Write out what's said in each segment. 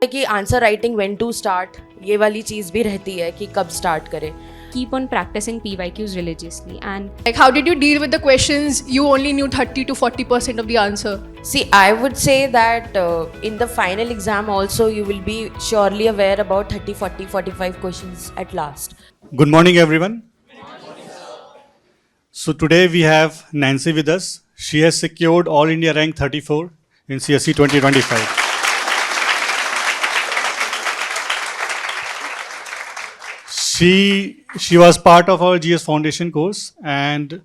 कि answer writing when to start, ये वाली चीज़ भी रहती है कि कब स्टार्ट करें. Keep on practicing PYQs religiously. And Like, how did you deal with the questions you only knew 30 to 40% of the answer? See, I would say that in the final exam also you will be surely aware about 30, 40, 45 questions at last. Good morning, everyone. So today we have Nancy with us. She has secured All India rank 34 in CSE 2025. She was part of our GS Foundation course and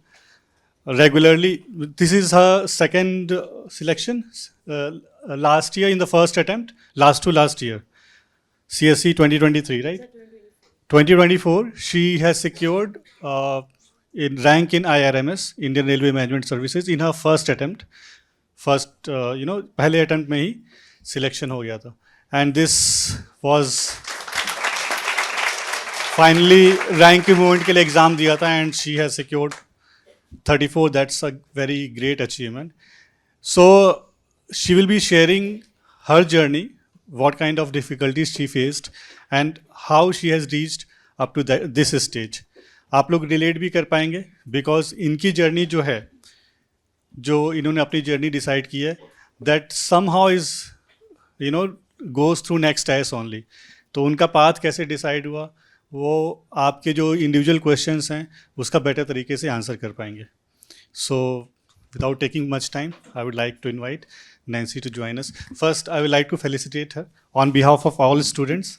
regularly, this is her second selection. Last year in the first attempt, last year, CSE 2023, right? 2024, she has secured in rank in IRMS, Indian Railway Management Services, in her first attempt. पहले attempt में ही selection हो गया था. And this was finally rank movement के लिए exam दिया था and she has secured 34. That's a very great achievement. So she will be sharing her journey, what kind of difficulties she faced and how she has reached up to this stage. आप लोग relate भी कर पाएंगे because इनकी journey जो है, जो इन्होंने अपनी जर्नी डिसाइड की है, that somehow is goes through next IAS only. तो उनका पाथ कैसे डिसाइड हुआ वो आपके जो इंडिविजुअल क्वेश्चंस हैं उसका बेटर तरीके से आंसर कर पाएंगे. सो without taking much time, I would like to invite Nancy to join us. First, I would like to felicitate her on behalf of all students.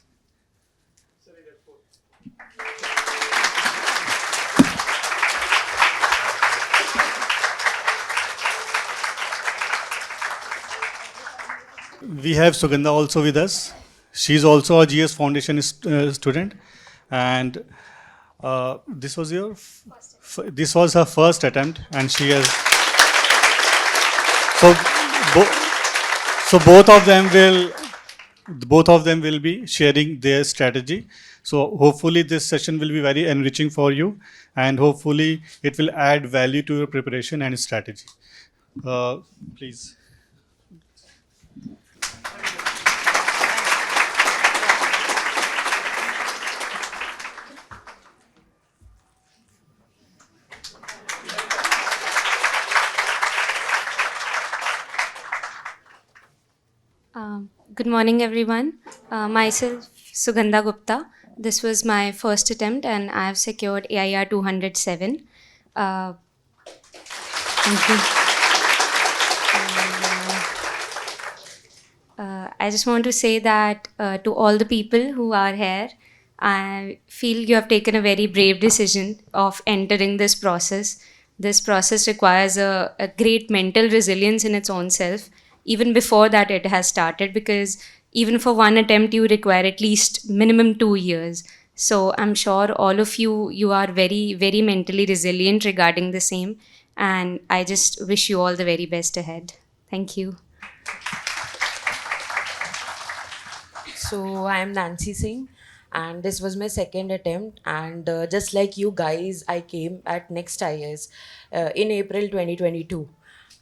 We have Sugandha also with us. She's also a GS Foundation student, and this was her first attempt, and she has. So both of them will be sharing their strategy. So hopefully this session will be very enriching for you, and hopefully it will add value to your preparation and strategy. Please. Good morning, everyone. Myself, Sugandha Gupta. This was my first attempt, and I have secured AIR 207. Thank you. I just want to say that to all the people who are here, I feel you have taken a very brave decision of entering this process. This process requires a great mental resilience in its own self, even before that it has started, because even for one attempt you require at least minimum 2 years. So I'm sure all of you are very, very mentally resilient regarding the same, and I just wish you all the very best ahead. Thank you. So I am Nancy Singh, and this was my second attempt. And just like you guys, I came at next IAS in April 2022.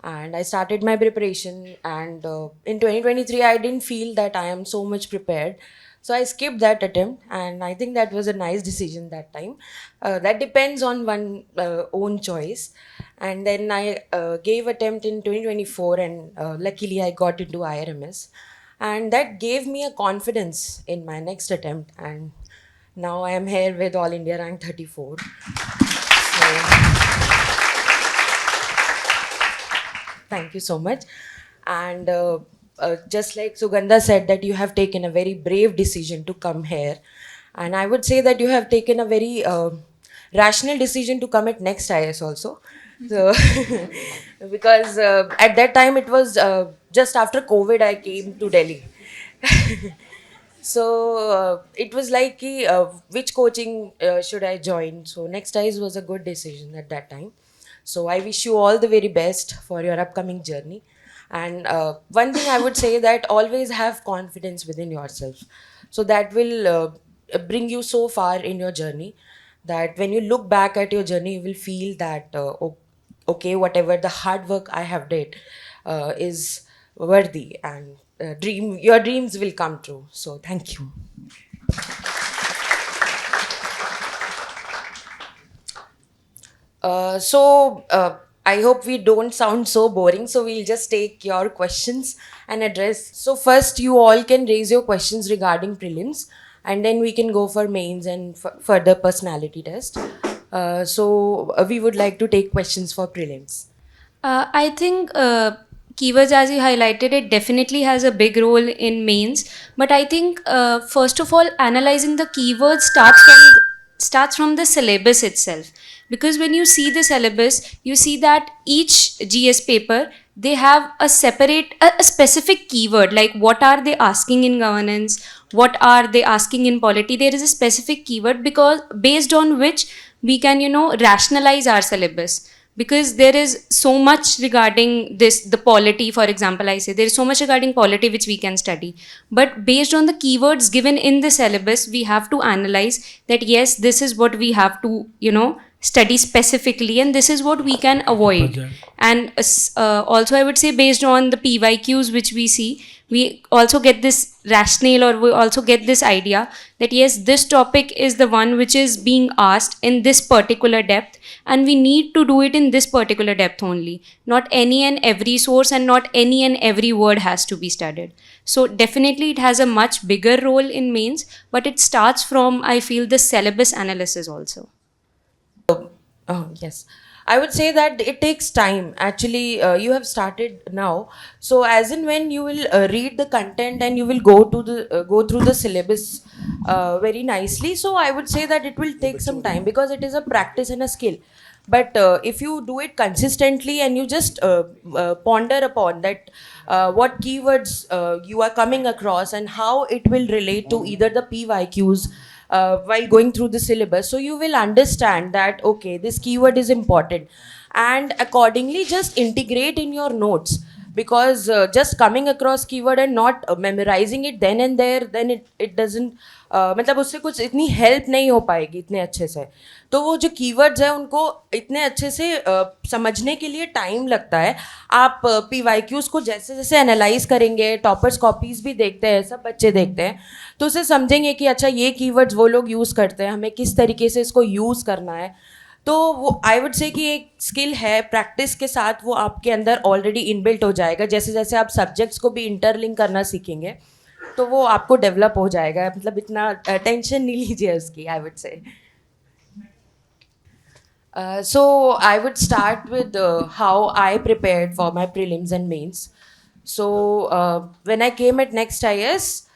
And I started my preparation, and in 2023 I didn't feel that I am so much prepared, so I skipped that attempt, and I think that was a nice decision that time. That depends on one own choice. And then I gave attempt in 2024, and luckily I got into IRMS, and that gave me a confidence in my next attempt, and now I am here with All India rank 34. So thank you so much. And just like Sugandha said, that you have taken a very brave decision to come here. And I would say that you have taken a very rational decision to come at next IAS also. So because at that time it was just after COVID I came to Delhi. So it was like which coaching should I join? So next IAS was a good decision at that time. So I wish you all the very best for your upcoming journey. And one thing I would say, that always have confidence within yourself. So that will bring you so far in your journey, that when you look back at your journey, you will feel that, okay, whatever the hard work I have did is worthy. And your dreams will come true. So thank you. I hope we don't sound so boring. So we'll just take your questions and address. So first, you all can raise your questions regarding prelims, and then we can go for mains and further personality test. We would like to take questions for prelims. I think keywords, as you highlighted, it definitely has a big role in mains. But I think first of all, analyzing the keywords starts from the syllabus itself. Because when you see the syllabus, you see that each GS paper they have a a specific keyword, like what are they asking in governance, what are they asking in polity. There is a specific keyword because based on which we can rationalize our syllabus, because there is so much regarding the polity. For example, I say there is so much regarding polity which we can study, but based on the keywords given in the syllabus we have to analyze that yes, this is what we have to study specifically, and this is what we can avoid. And also I would say based on the PYQs which we see, we also get this rationale, or we also get this idea that yes, this topic is the one which is being asked in this particular depth, and we need to do it in this particular depth only. Not any and every source and not any and every word has to be studied. So definitely it has a much bigger role in mains, but it starts from, I feel, the syllabus analysis also. Oh, yes. I would say that it takes time. Actually, you have started now. So, as in when you will read the content and you will go through the syllabus very nicely. So, I would say that it will take some time because it is a practice and a skill. But if you do it consistently and you just ponder upon that, what keywords you are coming across and how it will relate to either the PYQs while going through the syllabus, so you will understand that okay, this keyword is important, and accordingly just integrate in your notes. Because just coming across keyword and not memorizing it then and there, then it doesn't मतलब उससे कुछ इतनी help नहीं हो पाएगी इतने अच्छे से. तो वो जो कीवर्ड्स है उनको इतने अच्छे से समझने के लिए टाइम लगता है. आप PYQs को जैसे जैसे एनालाइज करेंगे, टॉपर्स कॉपीज भी देखते हैं, सब बच्चे देखते हैं, तो उसे समझेंगे कि अच्छा ये कीवर्ड्स वो लोग यूज़ करते हैं, हमें किस तरीके से इसको यूज़ करना है. तो वो आई वुड से कि एक स्किल है, प्रैक्टिस के साथ वो आपके अंदर ऑलरेडी इनबिल्ट हो जाएगा. जैसे जैसे आप सब्जेक्ट्स को भी इंटरलिंक करना सीखेंगे तो वो आपको डेवलप हो जाएगा. मतलब इतना टेंशन नहीं लीजिए उसकी, आई वुड से. So I would start with how I prepared for my prelims and mains. So when I came at Next IAS,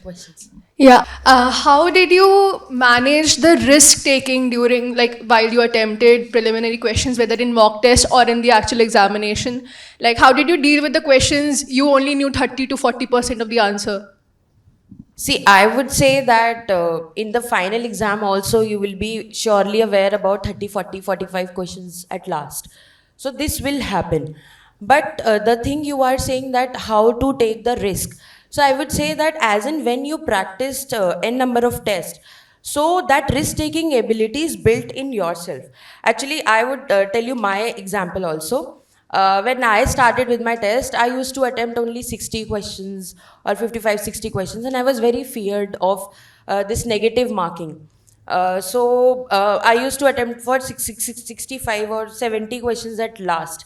questions. Yeah. How did you manage the risk taking during, like, while you attempted preliminary questions, whether in mock test or in the actual examination? Like, how did you deal with the questions you only knew 30 to 40% of the answer? See, I would say that in the final exam also you will be surely aware about 30, 40, 45 questions at last. So this will happen. But the thing you are saying that how to take the risk. So I would say that as in when you practiced n number of tests, so that risk-taking ability is built in yourself. Actually, I would tell you my example also. When I started with my test, I used to attempt only 60 questions or 55, 60 questions, and I was very feared of this negative marking. I used to attempt for 65 or 70 questions at last.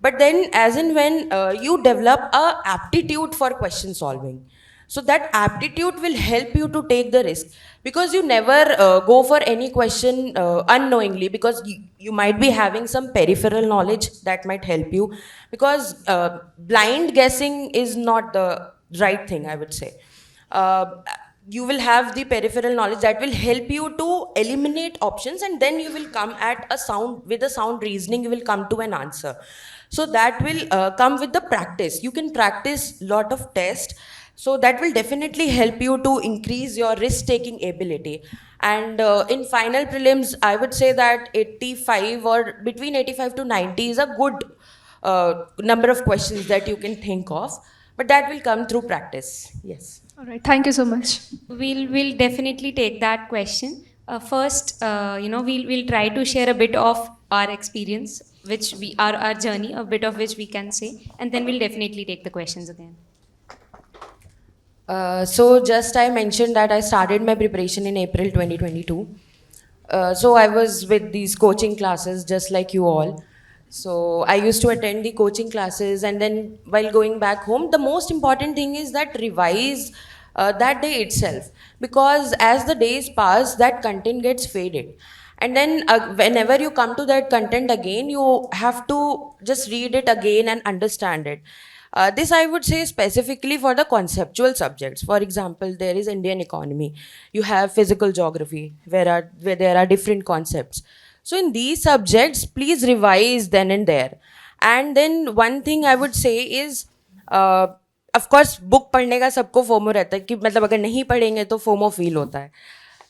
But then, as in when you develop a aptitude for question solving, so that aptitude will help you to take the risk, because you never go for any question unknowingly, because you might be having some peripheral knowledge that might help you, because blind guessing is not the right thing, I would say. You will have the peripheral knowledge that will help you to eliminate options, and then you will come at a sound, with a sound reasoning you will come to an answer. So that will come with the practice. You can practice lot of tests, so that will definitely help you to increase your risk-taking ability. And in final prelims, I would say that 85 or between 85 to 90 is a good number of questions that you can think of, but that will come through practice. Yes. All right. Thank you so much. We'll definitely take that question. First, we'll try to share a bit of our experience. which we are our journey, a bit of which we can say, and then we'll definitely take the questions again. So just I mentioned that I started my preparation in April 2022. So I was with these coaching classes just like you all. So I used to attend the coaching classes, and then while going back home, the most important thing is that revise that day itself, because as the days pass, that content gets faded. And then whenever you come to that content again, you have to just read it again and understand it. This I would say specifically for the conceptual subjects. For example, there is Indian economy. You have physical geography, where there are different concepts. So in these subjects, please revise then and there. And then one thing I would say is, of course, book पढ़ने का सबको FOMO रहता है कि मतलब अगर नहीं पढ़ेंगे तो फोमो फील होता है.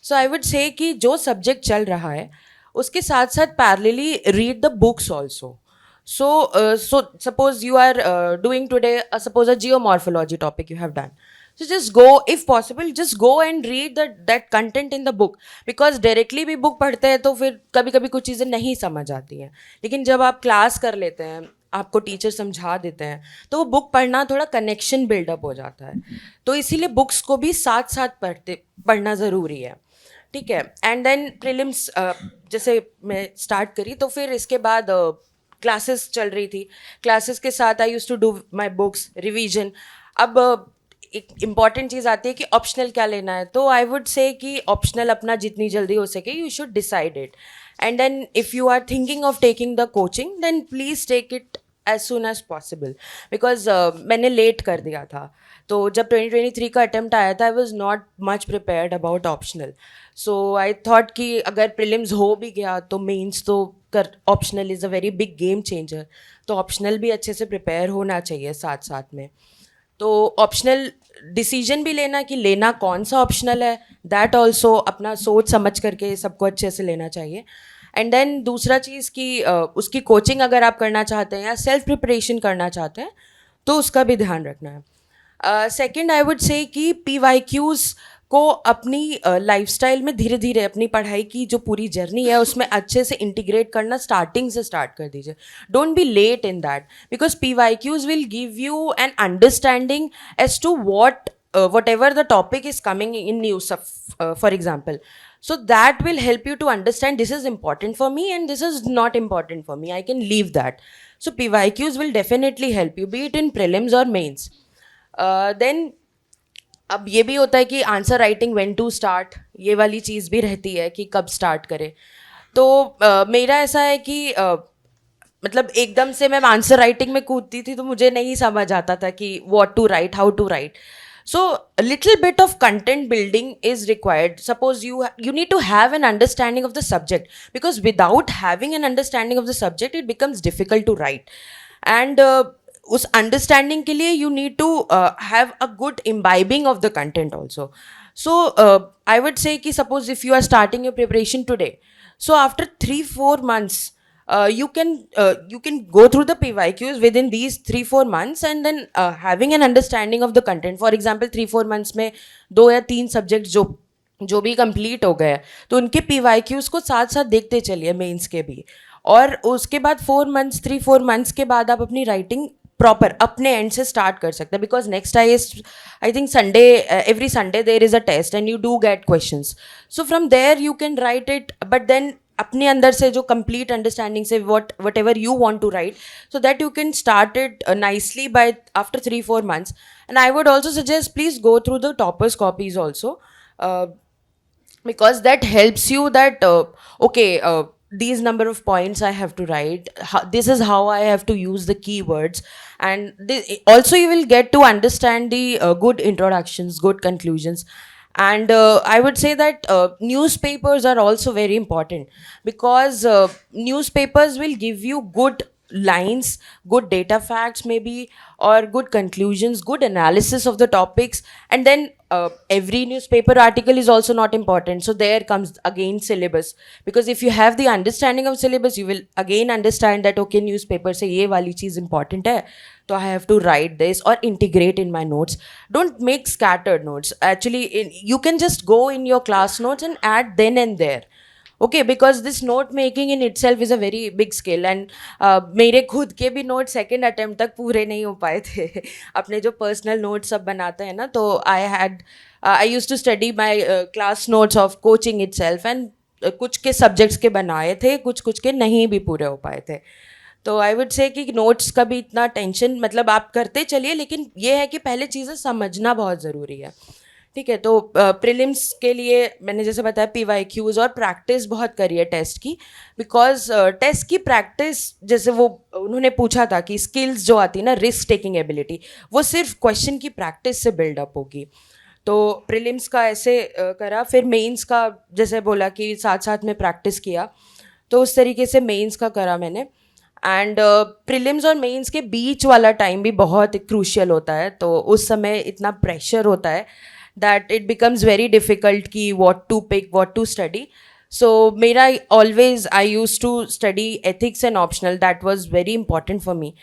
सो आई वुड से कि जो सब्जेक्ट चल रहा है उसके साथ साथ parallelly read the books also. So, suppose you are doing today, suppose a geomorphology topic you have done. So just go, if possible, just go and read that content in the book. Because directly भी book पढ़ते हैं तो फिर कभी कभी कुछ चीज़ें नहीं समझ आती हैं. लेकिन जब आप क्लास कर लेते हैं, आपको टीचर समझा देते हैं, तो वो बुक पढ़ना थोड़ा कनेक्शन बिल्डअप हो जाता है. तो इसीलिए बुक्स को भी साथ साथ पढ़ना ज़रूरी है. ठीक है. एंड देन प्रीलिम्स जैसे मैं स्टार्ट करी तो फिर इसके बाद क्लासेस चल रही थी. क्लासेस के साथ I used to do my books revision. अब एक इम्पॉर्टेंट चीज़ आती है कि ऑप्शनल क्या लेना है. तो आई वुड से कि ऑप्शनल अपना जितनी जल्दी हो सके you should decide it. And then if you are thinking of taking the coaching then please take it as soon as possible. Because मैंने लेट कर दिया था. तो जब 2023 का अटैम्प्ट आया था I was not much prepared about optional. So I thought कि अगर प्रीलिम्स हो भी गया तो मेंस तो कर optional is a very big game changer. तो ऑप्शनल भी अच्छे से प्रिपेयर होना चाहिए साथ साथ में. तो ऑप्शनल डिसीजन भी लेना कि लेना कौन सा ऑप्शनल है, दैट ऑल्सो अपना सोच समझ करके सबको अच्छे से लेना चाहिए. एंड देन दूसरा चीज़ कि उसकी कोचिंग अगर आप करना चाहते हैं या सेल्फ प्रिपरेशन करना चाहते हैं तो उसका भी ध्यान रखना है. सेकेंड आई वुड से कि PYQs को अपनी लाइफस्टाइल में धीरे धीरे अपनी पढ़ाई की जो पूरी जर्नी है उसमें अच्छे से इंटीग्रेट करना स्टार्टिंग से स्टार्ट कर दीजिए. Don't be late in that, because PYQs will give you an understanding as to whatever the topic is coming in news, for example. So that will help you to understand this is important for me and this is not important for me. I can leave that. So PYQs will definitely help you, be it in prelims or mains. Then अब ये भी होता है कि answer writing when to start, ये वाली चीज़ भी रहती है कि कब स्टार्ट करें. तो मेरा ऐसा है कि मतलब एकदम से मैं आंसर राइटिंग में कूदती थी तो मुझे नहीं समझ आता था कि what to write, how to write. So a little bit of content building is required. Suppose you need to have an understanding of the subject, because without having an understanding of the subject it becomes difficult to write. And उस understanding के लिए you need to have a good imbibing of the content also. So I would say कि suppose if you are starting your preparation today, so after 3-4 months you can go through the PYQs within these 3-4 months and then having an understanding of the content. For example 3-4 months में 2 या 3 subjects जो भी complete हो गए तो उनके PYQs को साथ साथ देखते चलिए, मेंस के भी. और उसके बाद 3-4 मंथ्स के बाद आप अपनी राइटिंग प्रॉपर अपने एंड से स्टार्ट कर सकते हैं. Because next I think Sunday, every Sunday there is a test and you do get questions. So from there you can write it, but then अपने अंदर से जो कंप्लीट अंडरस्टैंडिंग से whatever you want to write, so that you can start it nicely by after 3-4 months. And I would also suggest please go through the toppers copies also, because that helps you that okay, these number of points I have to write, this is how I have to use the keywords, and also you will get to understand the good introductions, good conclusions. And I would say that newspapers are also very important, because newspapers will give you good lines, good data facts maybe, or good conclusions, good analysis of the topics. And then every newspaper article is also not important, so there comes again syllabus, because if you have the understanding of syllabus you will again understand that okay, newspaper se ye wali cheez important hai, so I have to write this or integrate in my notes. Don't make scattered notes. Actually you can just go in your class notes and add then and there. Okay, because this note making in itself is a very big skill, and मेरे खुद के भी note second attempt तक पूरे नहीं हो पाए थे अपने जो पर्सनल नोट्स सब बनाते हैं ना, तो I used to study my class notes of coaching itself, and कुछ के सब्जेक्ट्स के बनाए थे, कुछ के नहीं भी पूरे हो पाए थे. तो आई वुड से कि नोट्स का भी इतना टेंशन, मतलब आप करते चलिए, लेकिन ये है कि पहले चीज़ें समझना बहुत ज़रूरी है. ठीक है, तो प्रीलिम्स के लिए मैंने जैसे बताया PYQs और प्रैक्टिस बहुत करी है टेस्ट की, बिकॉज टेस्ट की प्रैक्टिस, जैसे वो उन्होंने पूछा था कि स्किल्स जो आती है ना, रिस्क टेकिंग एबिलिटी, वो सिर्फ क्वेश्चन की प्रैक्टिस से बिल्डअप होगी. तो प्रीलिम्स का ऐसे करा, फिर मेंस का जैसे बोला कि साथ साथ में प्रैक्टिस किया, तो उस तरीके से मेंस का करा मैंने. एंड प्रीलिम्स और मेंस के बीच वाला टाइम भी बहुत क्रूशियल होता है, तो उस समय इतना प्रेशर होता है that it becomes very difficult ki what to pick, what to study. So mera always, I used to study ethics and optional. That was very important for me,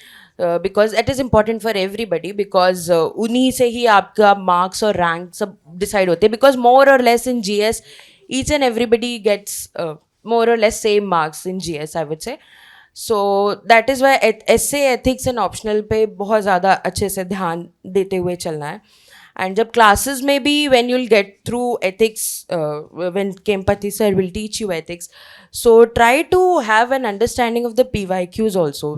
because it is important for everybody, because उन्हीं से ही आपका marks और rank सब decide होते हैं, because more or less in GS each and everybody gets more or less same marks in GS, I would say. So that is why essay, ethics and optional पे बहुत ज़्यादा अच्छे से ध्यान देते हुए चलना है. And जब classes में भी, when you'll get through ethics, when Kempati sir will teach you ethics, so try to have an understanding of the PYQs also.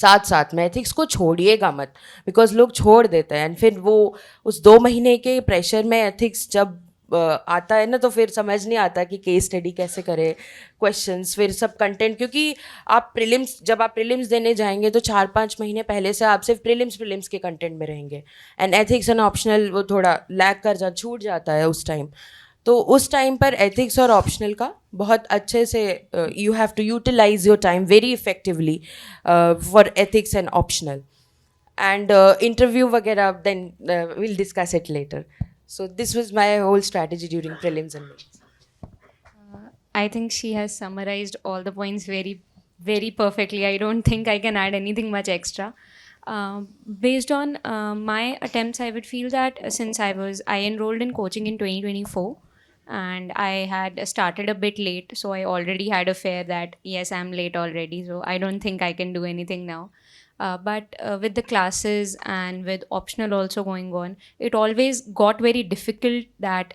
साथ साथ में ethics को छोड़िएगा मत, because लोग छोड़ देते हैं, and फिर वो उस 2 महीने के प्रेशर में ethics जब आता है ना, तो फिर समझ नहीं आता कि केस स्टडी कैसे करें, क्वेश्चंस, फिर सब कंटेंट, क्योंकि आप जब आप प्रीलिम्स देने जाएंगे तो 4-5 महीने पहले से आप सिर्फ प्रीलिम्स के कंटेंट में रहेंगे, एंड एथिक्स एंड ऑप्शनल वो थोड़ा लैग कर छूट जाता है उस टाइम. तो उस टाइम पर एथिक्स और ऑप्शनल का बहुत अच्छे से you have to utilize your time very effectively for ethics and optional. And interview वगैरह, then we'll discuss it later. So this was my whole strategy during prelims and mains. I think she has summarized all the points very, very perfectly. I don't think I can add anything much extra. Based on my attempts, I would feel that since I enrolled in coaching in 2024, and I had started a bit late, so I already had a fear that yes, I'm late already, so I don't think I can do anything now. But with the classes and with optional also going on, it always got very difficult that,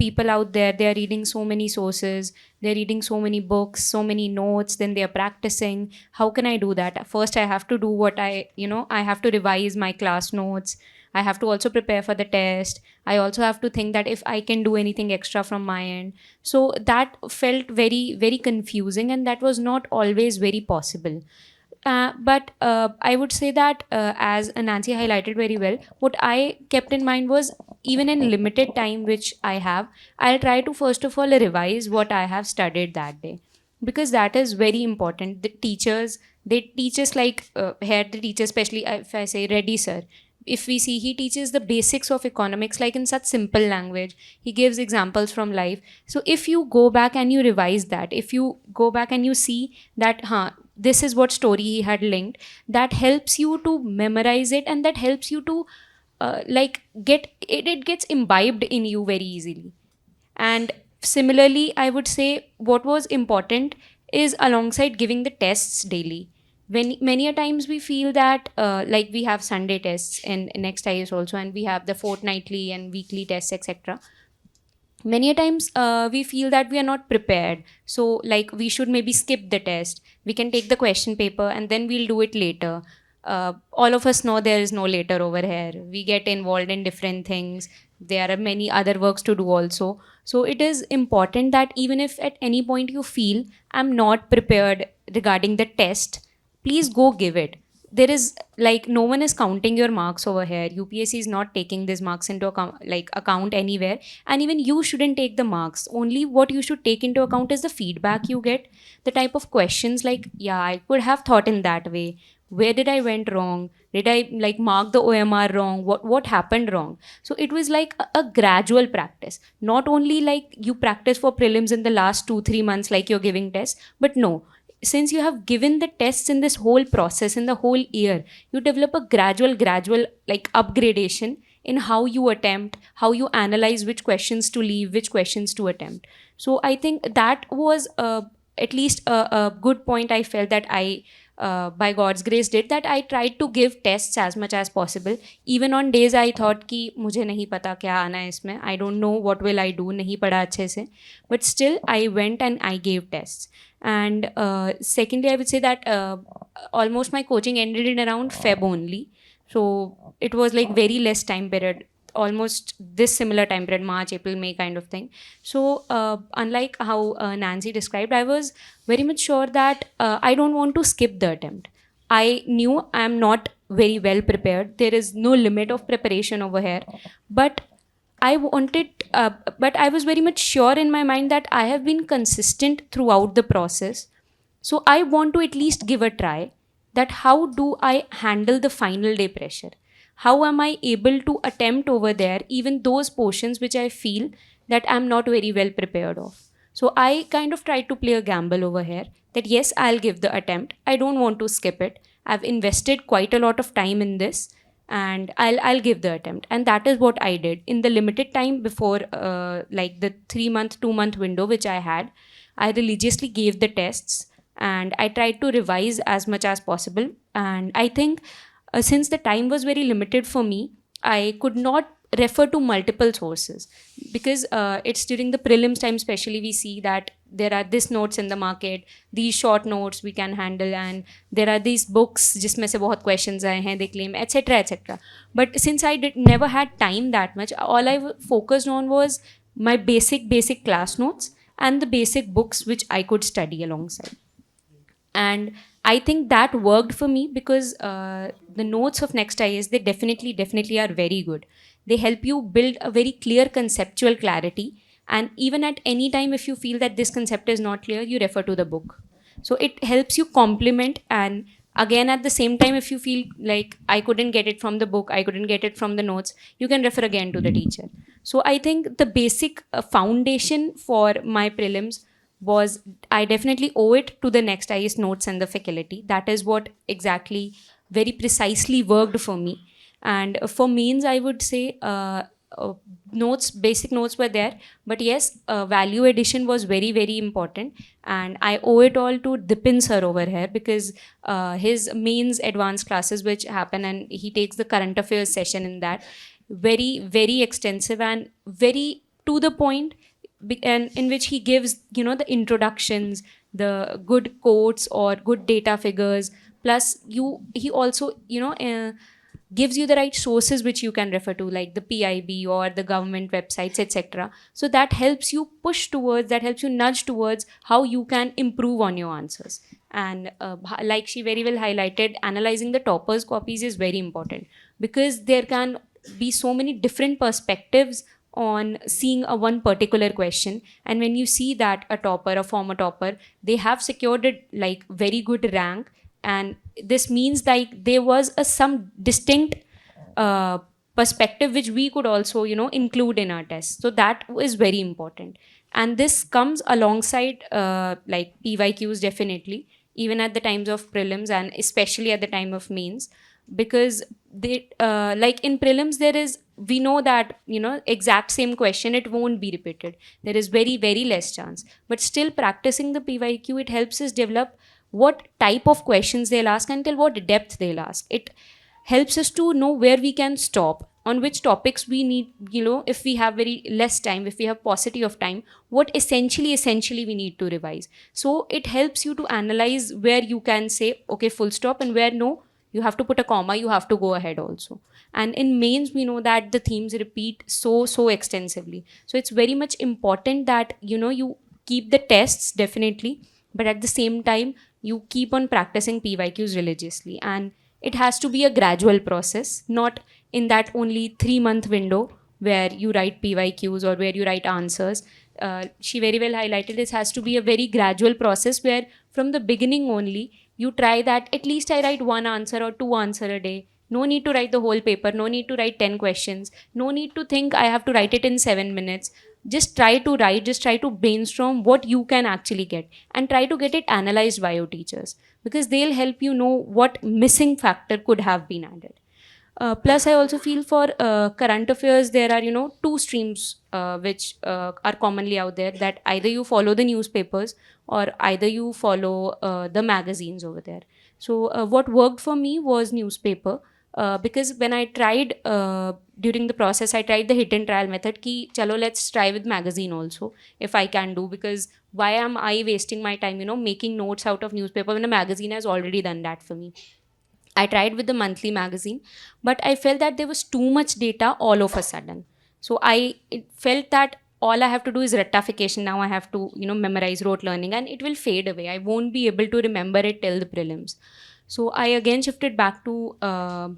people out there, they are reading so many sources, they're reading so many books, so many notes, then they are practicing. How can I do that? First, I have to do I have to revise my class notes. I have to also prepare for the test. I also have to think that if I can do anything extra from my end. So that felt very, very confusing, and that was not always very possible. But I would say that as Nancy highlighted very well, what I kept in mind was, even in limited time which I have, I'll try to first of all revise what I have studied that day, because that is very important. The teachers, they teach us like here the teacher, especially if I say Reddy sir, if we see, he teaches the basics of economics like in such simple language. He gives examples from life. So if you go back and you revise that, if you go back and you see that this is what story he had linked, that helps you to memorize it, and that helps you to get it, it gets imbibed in you very easily. And similarly, I would say what was important is, alongside giving the tests daily, when many a times we feel that like we have Sunday tests in next IAS also, and we have the fortnightly and weekly tests, etc. Many a times we feel that we are not prepared, so like we should maybe skip the test, we can take the question paper and then we'll do it later. All of us know there is no later over here. We get involved in different things. There are many other works to do also. So it is important that even if at any point you feel I'm not prepared regarding the test, please go give it. There is no one is counting your marks over here. UPSC is not taking these marks into account anywhere, and even you shouldn't take the marks. Only what you should take into account is the feedback you get, the type of questions I could have thought in that way. Where did I went wrong? Did I mark the OMR wrong? What happened wrong? So it was a gradual practice. Not only you practice for prelims in the last 2-3 months like you're giving tests, but no. Since you have given the tests in this whole process, in the whole year, you develop a gradual upgradation in how you attempt, how you analyze which questions to leave, which questions to attempt. So I think that was at least a good point I felt that I, by God's grace, did, that I tried to give tests as much as possible. Even on days I thought कि मुझे नहीं पता क्या आना है इसमें, I don't know what will I do, नहीं पढ़ा अच्छे से, but still I went and I gave tests. And secondly, I would say that almost my coaching ended in around Feb only. So it was like very less time period, almost this similar time period, March, April, May kind of thing. So unlike how Nancy described, I was very much sure that I don't want to skip the attempt. I knew I am not very well prepared. There is no limit of preparation over here. But I wanted, but I was very much sure in my mind that I have been consistent throughout the process. So I want to at least give a try, that how do I handle the final day pressure? How am I able to attempt over there even those portions which I feel that I'm not very well prepared of? So I kind of tried to play a gamble over here, that yes, I'll give the attempt. I don't want to skip it. I've invested quite a lot of time in this, and I'll give the attempt. And that is what I did in the limited time before like the 3-month, 2-month window which I had. I religiously gave the tests and I tried to revise as much as possible. And I think since the time was very limited for me, I could not refer to multiple sources, because it's during the prelims time especially we see that there are these notes in the market, these short notes we can handle, and there are these books जिसमें से बहुत questions आए हैं, they claim, etc, etc. But since I never had time that much, all I focused on was my basic class notes and the basic books which I could study alongside. And I think that worked for me, because the notes of Next IAS, they definitely are very good. They help you build a very clear conceptual clarity. And even at any time, if you feel that this concept is not clear, you refer to the book. So it helps you complement. And again, at the same time, if you feel like I couldn't get it from the book, I couldn't get it from the notes, you can refer again to the teacher. So I think the basic foundation for my prelims was, I definitely owe it to the Next IAS notes and the faculty. That is what exactly very precisely worked for me. And for means, I would say notes, basic notes were there, but yes, value addition was very important. And I owe it all to Dipin sir over here, because his means advanced classes which happen, and he takes the current affairs session in that, very extensive and very to the point, and in which he gives, the introductions, the good quotes or good data figures, plus he also gives you the right sources which you can refer to, like the PIB or the government websites, etc. So that helps you push towards, that helps you nudge towards how you can improve on your answers. And like she very well highlighted, analyzing the toppers' copies is very important, because there can be so many different perspectives on seeing a one particular question. And when you see that a topper, a former topper, they have secured a like very good rank, and this means like there was some distinct perspective which we could also include in our test. So that is very important, and this comes alongside like PYQs definitely, even at the times of prelims and especially at the time of mains, because they like in prelims there is, we know that exact same question, it won't be repeated, there is very less chance. But still, practicing the PYQ, it helps us develop what type of questions they'll ask and till what depth they'll ask. It helps us to know where we can stop, on which topics we need, if we have very less time, if we have paucity of time, what essentially we need to revise. So it helps you to analyze where you can say okay, full stop, and where no, you have to put a comma, you have to go ahead also. And in mains, we know that the themes repeat so extensively. So it's very much important that you keep the tests definitely, but at the same time you keep on practicing PYQs religiously. And it has to be a gradual process, not in that only 3-month window where you write PYQs or where you write answers. She very well highlighted, this has to be a very gradual process where from the beginning only you try that at least I write 1 answer or 2 answer a day. No need to write the whole paper, no need to write 10 questions, no need to think I have to write it in 7 minutes. Just try to write, just try to brainstorm what you can actually get, and try to get it analyzed by your teachers, because they'll help you know what missing factor could have been added. Plus, I also feel for current affairs, there are, two streams which are commonly out there, that either you follow the newspapers or either you follow the magazines over there. So, what worked for me was newspaper. Because when I tried during the process, I tried the hit and trial method. Ki chalo, let's try with magazine also if I can do. Because why am I wasting my time, making notes out of newspaper when a magazine has already done that for me? I tried with the monthly magazine, but I felt that there was too much data all of a sudden. So it felt that all I have to do is rectification. Now I have to, memorize rote learning, and it will fade away. I won't be able to remember it till the prelims. So I again shifted back to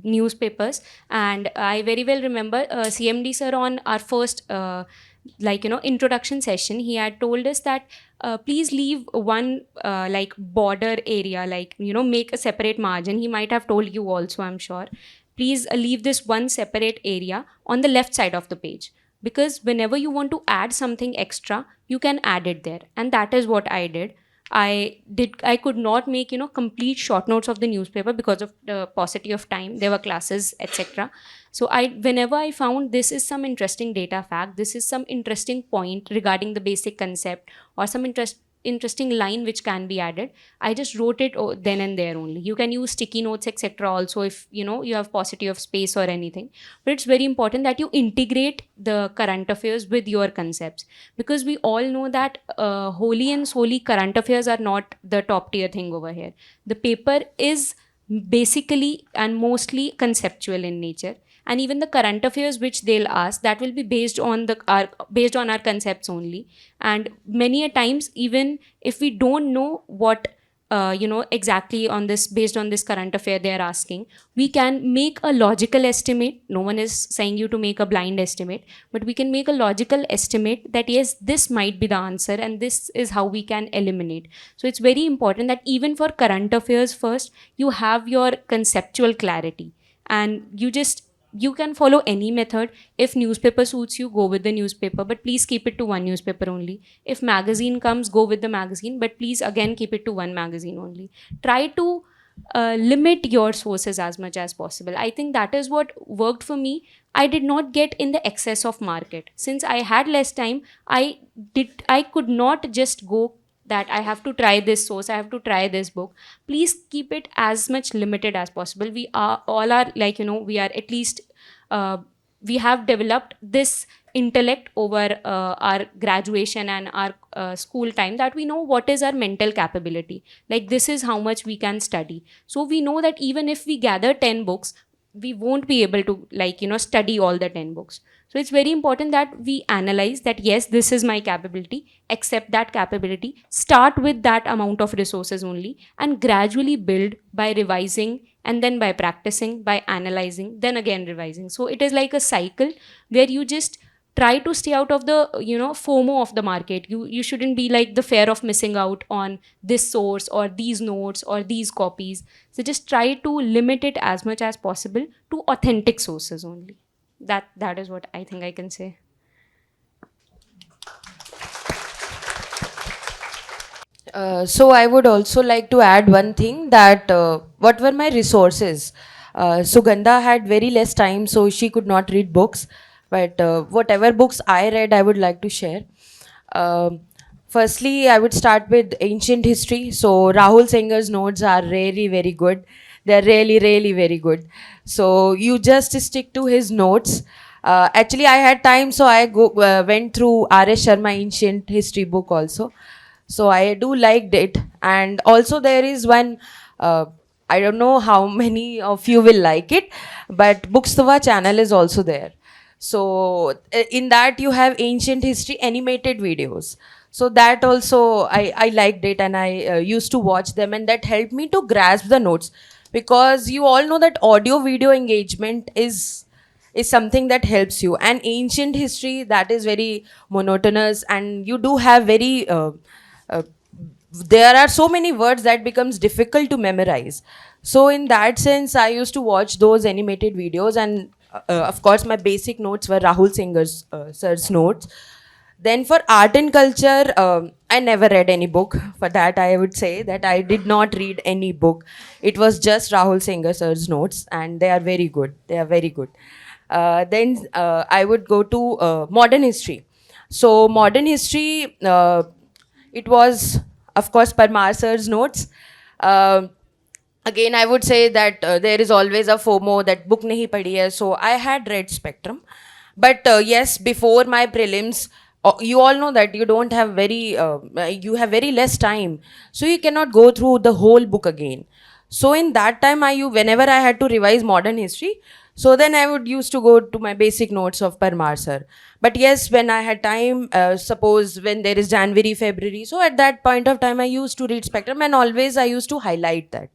newspapers, and I very well remember CMD sir on our first introduction session. He had told us that please leave one border area, make a separate margin. He might have told you also, I'm sure. Please leave this one separate area on the left side of the page, because whenever you want to add something extra, you can add it there. And that is what I did. I could not make, complete short notes of the newspaper because of the paucity of time. There were classes, etc. So whenever I found this is some interesting data fact, this is some interesting point regarding the basic concept, or some interesting line which can be added, I just wrote it then and there only. You can use sticky notes, etc. also, if you have paucity of space or anything. But it's very important that you integrate the current affairs with your concepts, because we all know that wholly and solely current affairs are not the top tier thing over here. The paper is basically and mostly conceptual in nature, and even the current affairs which they'll ask, that will be based on our concepts only. And many a times, even if we don't know what exactly on this, based on this current affair they are asking, we can make a logical estimate. No one is saying you to make a blind estimate, but we can make a logical estimate that yes, this might be the answer and this is how we can eliminate. So it's very important that even for current affairs, first you have your conceptual clarity, and you can follow any method. If newspaper suits you, go with the newspaper, but please keep it to one newspaper only. If magazine comes, go with the magazine, but please again keep it to one magazine only. Try to limit your sources as much as possible. I think that is what worked for me. I did not get in the excess of market. Since I had less time, I could not just go that I have to try this source, I have to try this book. Please keep it as much limited as possible. We are we are at least, we have developed this intellect over our graduation and our school time, that we know what is our mental capability. Like, this is how much we can study. So we know that even if we gather 10 books, we won't be able to study all the 10 books. So it's very important that we analyze that yes, this is my capability, accept that capability, start with that amount of resources only, and gradually build by revising, and then by practicing, by analyzing, then again revising. So it is like a cycle where you just try to stay out of the FOMO of the market. You shouldn't be like the fear of missing out on this source or these notes or these copies. So just try to limit it as much as possible to authentic sources only. That is what I think I can say. So I would also like to add one thing, that what were my resources? Sugandha had very less time, so she could not read books. But whatever books I read, I would like to share. Firstly, I would start with ancient history. So Rahul Singh's notes are really very good. They're really, really very good. So you just stick to his notes. Actually, I had time, so I went through R.S. Sharma ancient history book also. So I do liked it. And also there is one, I don't know how many of you will like it, but Bookstava channel is also there. So in that you have ancient history animated videos. So that also I liked it, and I used to watch them, and that helped me to grasp the notes, because you all know that audio video engagement is something that helps you. And ancient history, that is very monotonous, and you do have very there are so many words that becomes difficult to memorize. So in that sense, I used to watch those animated videos, and of course my basic notes were Rahul Singh's sir's notes. Then for art and culture, I never read any book. For that, I would say that I did not read any book. It was just Rahul Singh sir's notes, and they are very good. They are very good. Then I would go to modern history. So modern history, it was, of course, Parmar sir's notes. Uh, Again, I would say that there is always a FOMO that book nahi padhi hai. So I had read Spectrum, but yes, before my prelims, you all know that you don't have you have very less time, so you cannot go through the whole book again. So in that time, whenever I had to revise modern history, so then I would used to go to my basic notes of Parmar sir. But yes, when I had time, suppose when there is January, February, so at that point of time, I used to read Spectrum, and always I used to highlight that,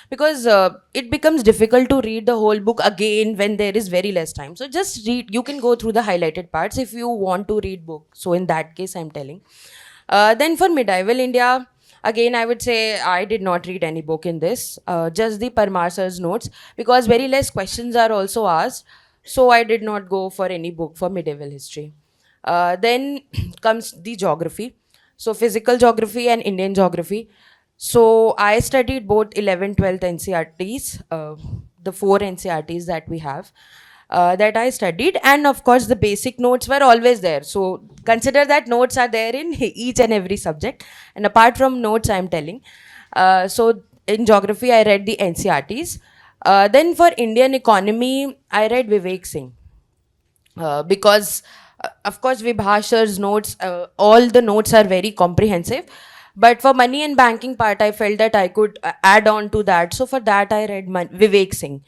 because it becomes difficult to read the whole book again when there is very less time. So just read. You can go through the highlighted parts if you want to read book. So in that case, I'm telling. Then for medieval India, again, I would say I did not read any book in this, just the Parmar sir's notes, because very less questions are also asked. So I did not go for any book for medieval history. Then comes the geography. So physical geography and Indian geography. So I studied both 11th, 12th NCRTs, the four NCRTs that we have, that I studied. And of course, the basic notes were always there. So consider that notes are there in each and every subject. And apart from notes, I'm telling. So in geography, I read the NCRTs. Then for Indian economy, I read Vivek Singh. Because of course Vibhashar's notes, all the notes are very comprehensive, but for money and banking part I felt that I could add on to that, so for that I read Vivek Singh.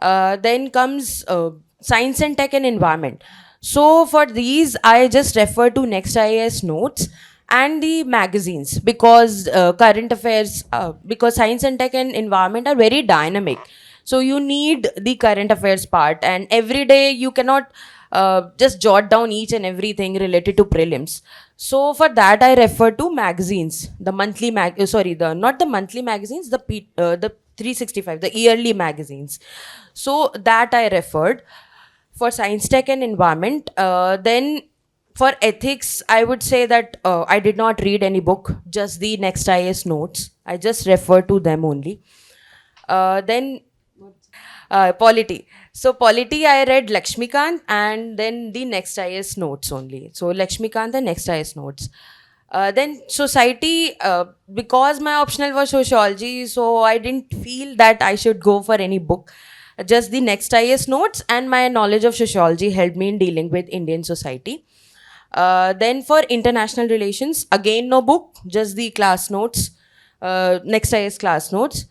Then comes science and tech and environment. So for these I just refer to Next IAS notes and the magazines, because current affairs, because science and tech and environment are very dynamic, so you need the current affairs part, and every day you cannot just jot down each and everything related to prelims. So for that I refer to magazines, the monthly the not the monthly magazines, the 365, the yearly magazines. So that I referred for science tech and environment. Then for ethics, I would say that I did not read any book, just the Next IAS notes. I just refer to them only. Then polity. So polity, I read Lakshmikant and then the Next IAS notes only. So Lakshmikant and Next IAS notes. Then society, because my optional was sociology, so I didn't feel that I should go for any book. Just the Next IAS notes and my knowledge of sociology helped me in dealing with Indian society. Then for international relations, again no book, just the class notes, Next IAS class notes.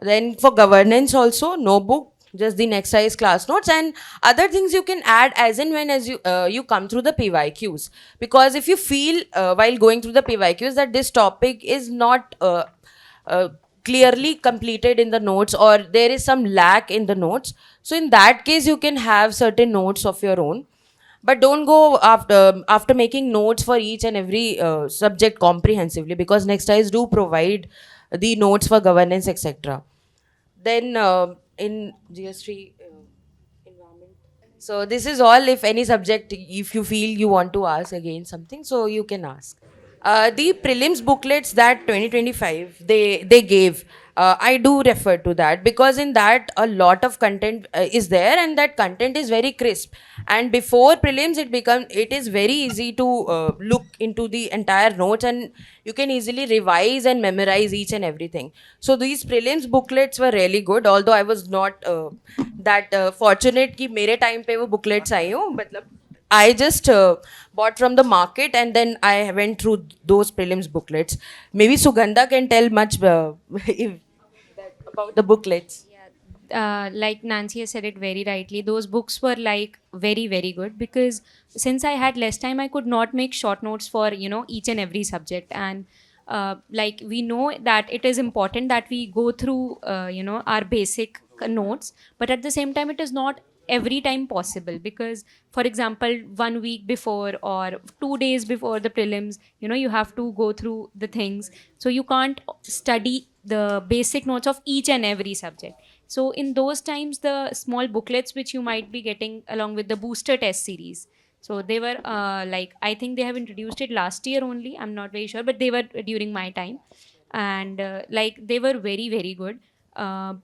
Then for governance also, no book, just the Next IAS class notes, and other things you can add as and when as you come through the PYQs. Because if you feel while going through the PYQs that this topic is not clearly completed in the notes, or there is some lack in the notes, so in that case you can have certain notes of your own. But don't go after making notes for each and every subject comprehensively, because Next IAS do provide the notes for governance, etc. Then in GS3 environment. So this is all. If any subject, if you feel you want to ask again something, so you can ask. The prelims booklets that 2025 they gave, I do refer to that, because in that a lot of content is there, and that content is very crisp. And before prelims, it is very easy to look into the entire notes, and you can easily revise and memorize each and everything. So these prelims booklets were really good, although I was not that fortunate कि मेरे time पे वो booklets आई हो, मतलब I just bought from the market, and then I went through those prelims booklets. Maybe Sugandha can tell much about the booklets. Like Nancy has said it very rightly, those books were like very, very good, because since I had less time, I could not make short notes for, each and every subject. And like we know that it is important that we go through, our basic notes, but at the same time, it is not every time possible, because for example 1 week before or 2 days before the prelims, you have to go through the things, so you can't study the basic notes of each and every subject. So in those times, the small booklets which you might be getting along with the booster test series, So they were like, I think they have introduced it last year only. I'm not very sure, but they were during my time, and like they were very very good, uh,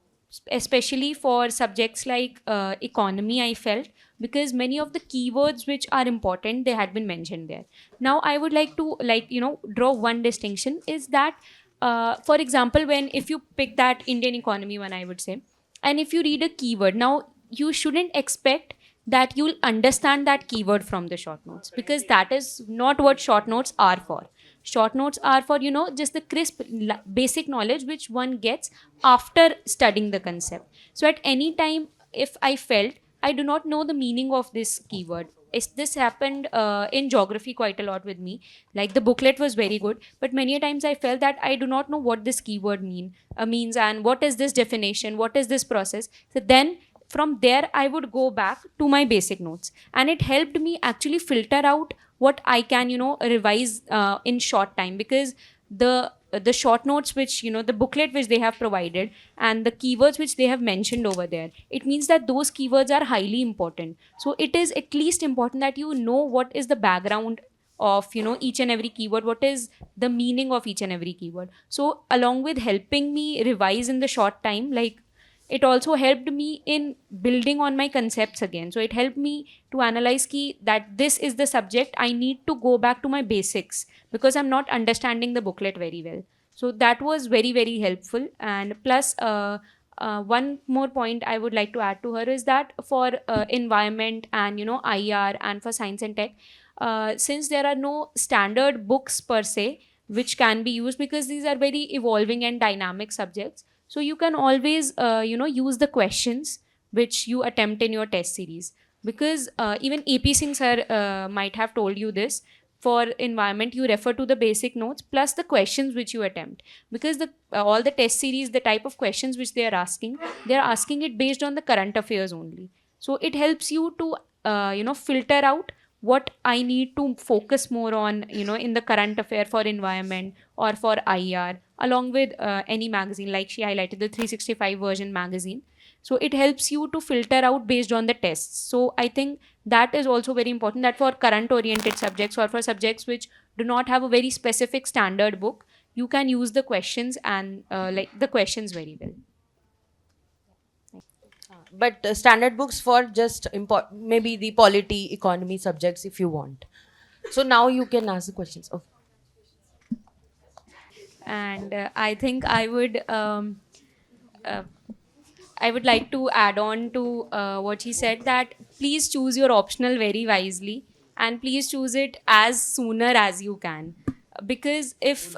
especially for subjects like economy. I felt, because many of the keywords which are important, they had been mentioned there. Now I would like to, like, draw one distinction, is that for example, when if you pick that Indian economy one, I would say, and if you read a keyword, now you shouldn't expect that you'll understand that keyword from the short notes, because that is not what short notes are for. Short notes are for, just the crisp basic knowledge which one gets after studying the concept. So at any time, if I felt I do not know the meaning of this keyword, this happened in geography quite a lot with me. Like, the booklet was very good, but many a times I felt that I do not know what this keyword means, and what is this definition, what is this process. So then from there I would go back to my basic notes, and it helped me actually filter out what I can, revise in short time, because the short notes which, the booklet which they have provided, and the keywords which they have mentioned over there, it means that those keywords are highly important. So it is at least important that you know what is the background of, each and every keyword, what is the meaning of each and every keyword. So along with helping me revise in the short time, like, it also helped me in building on my concepts again. So it helped me to analyze that this is the subject, I need to go back to my basics, because I'm not understanding the booklet very well. So that was very very helpful. And plus, one more point I would like to add to her is that for environment and, IR, and for science and tech, since there are no standard books per se which can be used, because these are very evolving and dynamic subjects, so you can always use the questions which you attempt in your test series. Because even AP Singh sir might have told you this, for environment you refer to the basic notes plus the questions which you attempt, because the all the test series, the type of questions which they are asking it based on the current affairs only. So it helps you to filter out what I need to focus more on, in the current affair for environment or for IR, along with any magazine, like she highlighted the 365 version magazine. So it helps you to filter out based on the tests. So I think that is also very important, that for current oriented subjects or for subjects which do not have a very specific standard book, you can use the questions and like the questions very well. But standard books for just maybe the polity, economy subjects if you want. So now you can ask the questions. Okay. And I think uh, I would like to add on to what he said, that please choose your optional very wisely, and please choose it as sooner as you can. Because if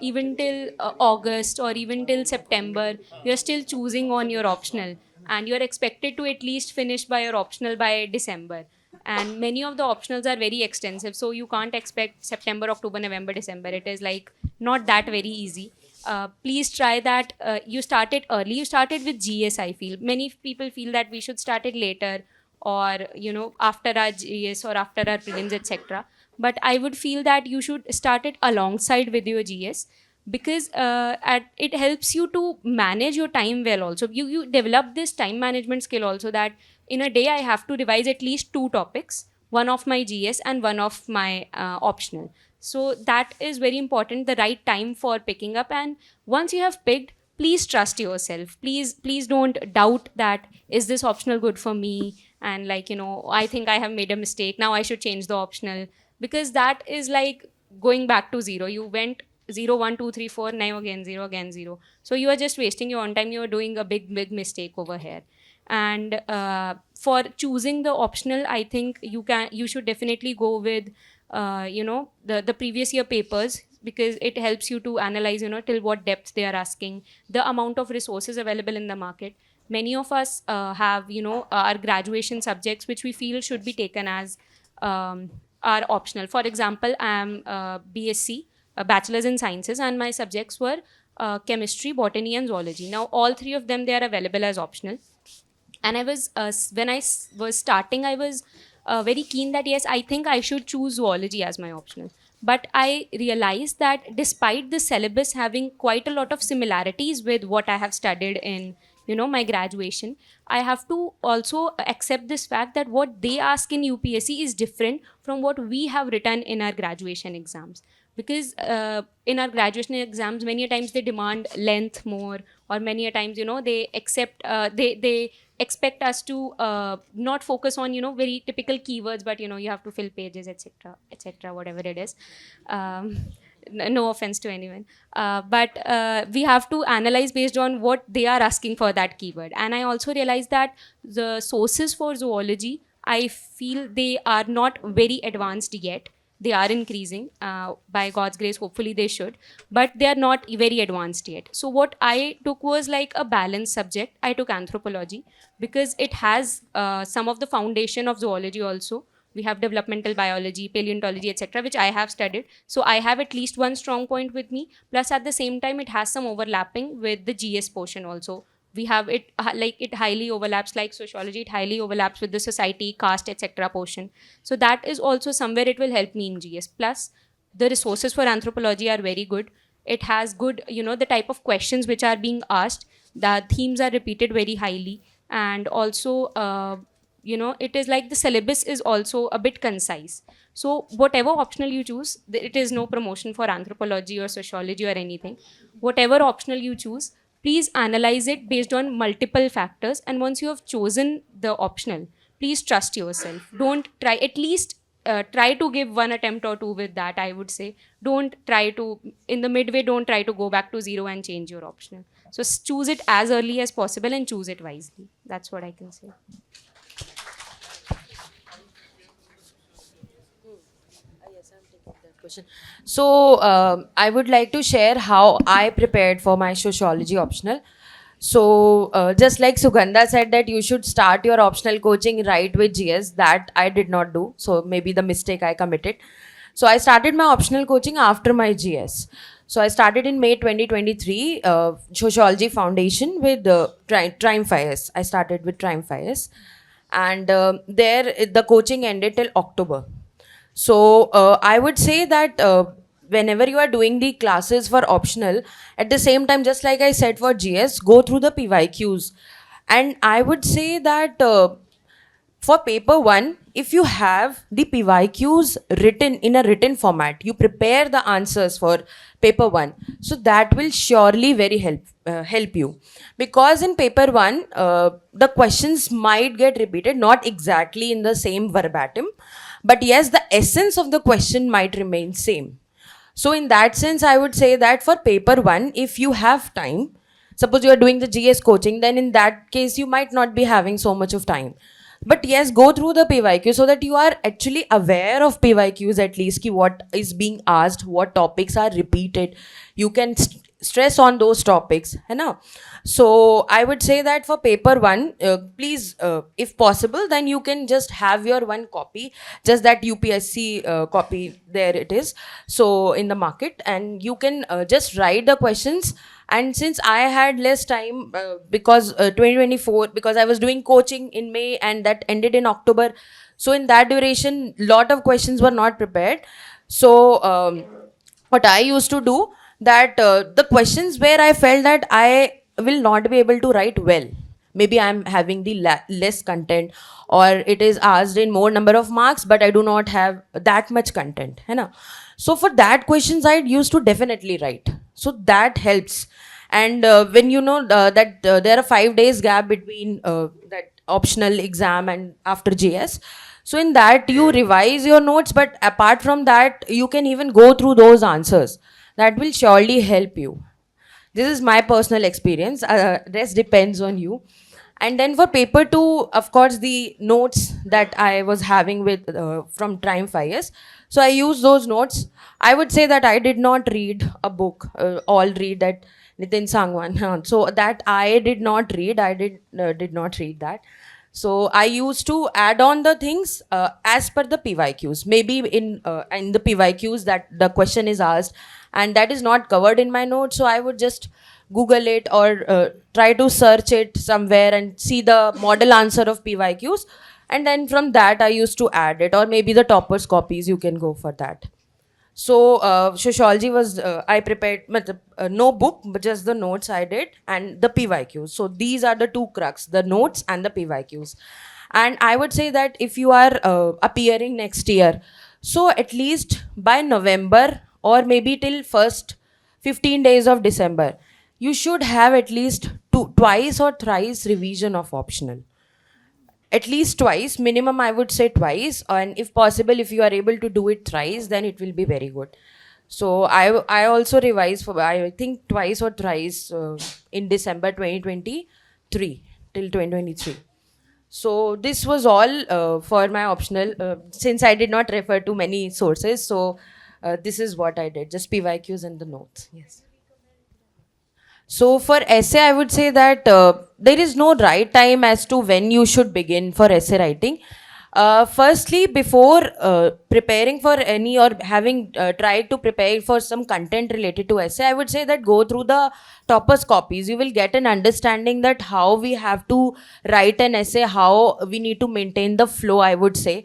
even till August or even till September, you're still choosing on your optional, and you're expected to at least finish by your optional by December. And many of the optionals are very extensive, so you can't expect September, October, November, December. It is like not that very easy. Please try that you start it early. You started with GS, I feel. Many people feel that we should start it later, or after our GS or after our prelims, etc. But I would feel that you should start it alongside with your GS, because it helps you to manage your time well. Also, you develop this time management skill also, that in a day I have to revise at least 2 topics, one of my GS and one of my optional. So that is very important, the right time for picking up. And once you have picked, please trust yourself. Please don't doubt that, is this optional good for me, and like, I think I have made a mistake, now I should change the optional. Because that is like going back to zero. You went 0 1 2 3 4, now again 0, again 0. So you are just wasting your own time. You are doing a big mistake over here. And for choosing the optional, I think you should definitely go with the previous year papers, because it helps you to analyze, till what depth they are asking, the amount of resources available in the market. Many of us have, our graduation subjects which we feel should be taken as are optional. For example, I am BSc, bachelor's in sciences, and my subjects were chemistry, botany, and zoology. Now all three of them, they are available as optional. And I was when was starting, I was very keen that yes, I think I should choose zoology as my optional. But I realized that despite the syllabus having quite a lot of similarities with what I have studied in my graduation, I have to also accept this fact that what they ask in UPSC is different from what we have written in our graduation exams. Because in our graduation exams, many a times they demand length more, or many a times, they accept, they expect us to not focus on, very typical keywords, but, you have to fill pages, etc., whatever it is. Um, no offense to anyone, but we have to analyze based on what they are asking for that keyword. And I also realized that the sources for zoology, I feel they are not very advanced yet. They are increasing, by God's grace, hopefully they should, but they are not very advanced yet. So what I took was like a balanced subject. I took anthropology because it has some of the foundation of zoology also. We have developmental biology, paleontology, etc., which I have studied. So I have at least one strong point with me. Plus, at the same time, it has some overlapping with the GS portion also. We have it like it highly overlaps, like sociology, it highly overlaps with the society, caste, etc. portion. So that is also somewhere it will help me in GS. Plus, the resources for anthropology are very good. It has good, the type of questions which are being asked. The themes are repeated very highly, and also it is like the syllabus is also a bit concise. So whatever optional you choose, it is no promotion for anthropology or sociology or anything. Whatever optional you choose, please analyze it based on multiple factors, and once you have chosen the optional, please trust yourself. Don't try, at least try to give one attempt or two with that, I would say. Don't try to, in the midway, don't try to go back to zero and change your optional. So choose it as early as possible and choose it wisely. That's what I can say. Question. So I would like to share how I prepared for my sociology optional. So just like Sugandha said that you should start your optional coaching right with GS, that I did not do. So maybe the mistake I committed. So I started my optional coaching after my GS. So I started in May 2023, Sociology Foundation with Triumph IAS. I started with Triumph IAS. And there the coaching ended till October. So I would say that whenever you are doing the classes for optional, at the same time, just like I said for GS, go through the PYQs. And I would say that for paper one, if you have the PYQs written in a written format, you prepare the answers for paper one. So that will surely very help you, because in paper one, the questions might get repeated, not exactly in the same verbatim, but yes, the essence of the question might remain same. So in that sense, I would say that for paper one, if you have time, suppose you are doing the GS coaching, then in that case, you might not be having so much of time. But yes, go through the PYQ so that you are actually aware of PYQs, at least ki what is being asked, what topics are repeated. You can stress on those topics, है ना? So I would say that for paper one, please, if possible, then you can just have your one copy, just that UPSC copy, there it is. So in the market, and you can just write the questions. And since I had less time, because 2024, because I was doing coaching in May and that ended in October. So in that duration, lot of questions were not prepared. So what I used to do, that the questions where I felt that I will not be able to write well, maybe I'm having the less content, or it is asked in more number of marks, but I do not have that much content, hai na? So for that questions I used to definitely write, so that helps. And when you know that there are 5 days gap between that optional exam and after GS, so in that you revise your notes, but apart from that you can even go through those answers. That will surely help you. This is my personal experience. Rest depends on you. And then for paper two, of course, the notes that I was having with from Triumph IS. So I use those notes. I would say that I did not read a book, all read that Nitin Sangwan. So that I did not read. I did not read that. So I used to add on the things as per the PYQs. Maybe in the PYQs that the question is asked, and that is not covered in my notes, so I would just Google it or try to search it somewhere and see the model answer of PYQs, and then from that I used to add it, or maybe the toppers copies, you can go for that. So sociology was I prepared no book but just the notes I did and the PYQs. So these are the two crux, the notes and the PYQs. And I would say that if you are appearing next year, so at least by November or maybe till first 15 days of December, you should have at least twice or thrice revision of optional, at least twice minimum. I would say twice, and if possible if you are able to do it thrice then it will be very good. So I also revise for I think twice or thrice in December 2023 till 2023. So this was all for my optional, since I did not refer to many sources. So this is what I did, just PYQs and the notes. Yes. So for essay, I would say that there is no right time as to when you should begin for essay writing. Firstly, before preparing for any or having tried to prepare for some content related to essay, I would say that go through the toppers copies. You will get an understanding that how we have to write an essay, how we need to maintain the flow, I would say.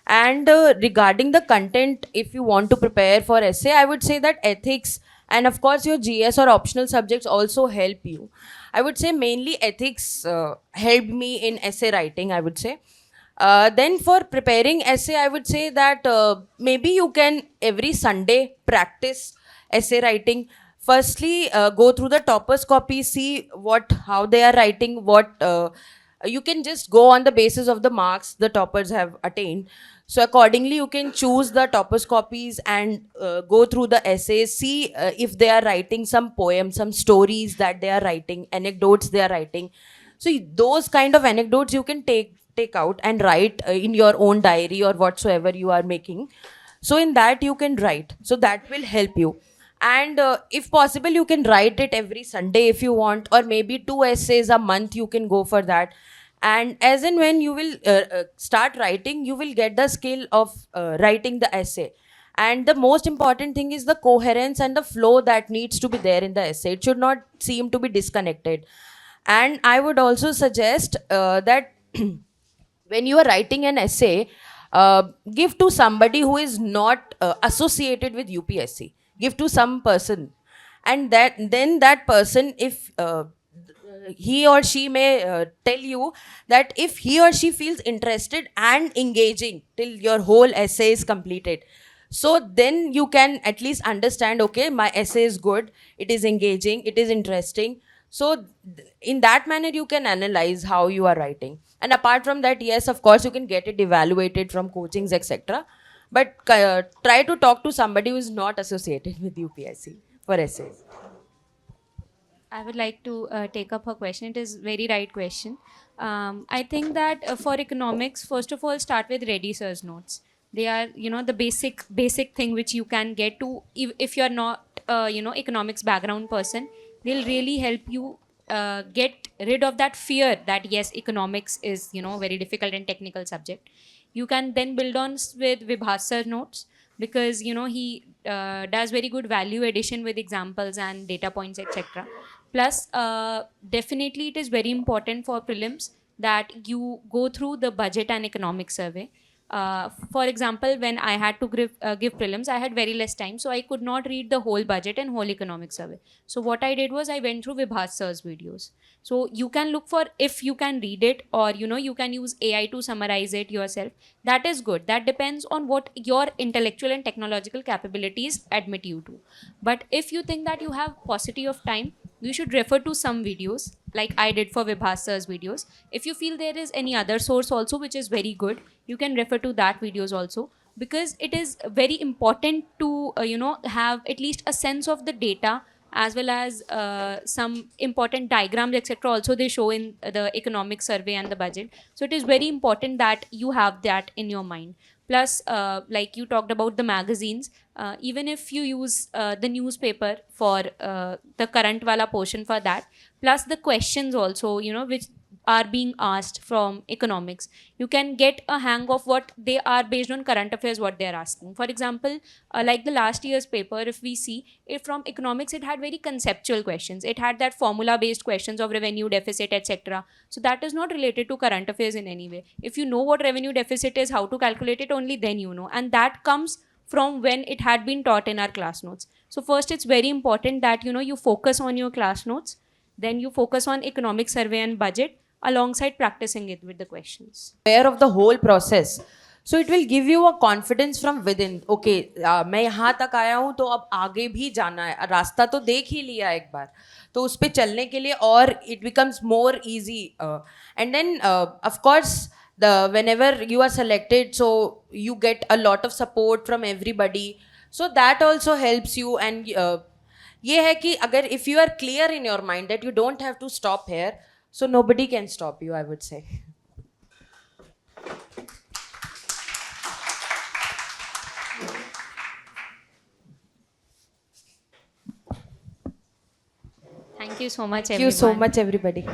And regarding the content, if you want to prepare for essay, I would say that ethics and of course your GS or optional subjects also help you. I would say mainly ethics helped me in essay writing, I would say. Then for preparing essay, I would say that maybe you can every Sunday practice essay writing. Firstly, go through the toppers copy, see how they are writing, you can just go on the basis of the marks the toppers have attained. So accordingly, you can choose the toppers copies and go through the essays, see if they are writing some poems, some stories that they are writing, anecdotes they are writing. So those kind of anecdotes you can take out and write in your own diary or whatsoever you are making. So in that you can write. So that will help you. And if possible, you can write it every Sunday if you want, or maybe 2 essays a month you can go for that. And as and when you will start writing, you will get the skill of writing the essay. And the most important thing is the coherence and the flow that needs to be there in the essay. It should not seem to be disconnected. And I would also suggest that when you are writing an essay, give to somebody who is not associated with UPSC. Give to some person, and that person, if he or she may tell you that if he or she feels interested and engaging till your whole essay is completed, so then you can at least understand, okay, my essay is good, it is engaging, it is interesting. So in that manner you can analyze how you are writing. And apart from that, yes, of course you can get it evaluated from coachings, etc. But try to talk to somebody who is not associated with UPSC for essays. I would like to take up her question. It is very right question. I think that for economics, first of all, start with ready sir's notes. They are, the basic thing which you can get to if you're not, economics background person. They'll really help you get rid of that fear that yes, economics is, very difficult and technical subject. You can then build on with Vibhas sir notes, because he does very good value addition with examples and data points, etc. Plus, definitely it is very important for prelims that you go through the budget and economic survey. For example, when I had to give prelims, I had very less time, so I could not read the whole budget and whole economic survey. So what I did was I went through Vibhas sir's videos. So you can look for if you can read it, or you can use AI to summarize it yourself. That is good. That depends on what your intellectual and technological capabilities admit you to. But if you think that you have paucity of time, you should refer to some videos like I did for Vibhas sir's videos. If you feel there is any other source also which is very good, you can refer to that videos also, because it is very important to have at least a sense of the data, as well as some important diagrams, etc. also they show in the economic survey and the budget. So it is very important that you have that in your mind. Plus, like you talked about the magazines, even if you use the newspaper for the current wala portion for that, plus the questions also, which are being asked from economics, you can get a hang of what they are based on current affairs, what they are asking. For example, like the last year's paper, if we see it from economics, it had very conceptual questions. It had that formula based questions of revenue deficit, etc. So that is not related to current affairs in any way. If you know what revenue deficit is, how to calculate it, only then you know. And that comes from when it had been taught in our class notes. So first, it's very important that you focus on your class notes, then you focus on economic survey and budget alongside practicing it with the questions. Aware of the whole process, so it will give you a confidence from within. Okay, मैं यहाँ तक आया हूँ तो अब आगे भी जाना है, रास्ता तो देख ही लिया एक बार, तो उस पे चलने के लिए और it becomes more easy. And then of course whenever you are selected, so you get a lot of support from everybody, so that also helps you. And ये है कि अगर if you are clear in your mind that you don't have to stop here, so nobody can stop you, I would say. Thank you so much, Thank you so much, everybody.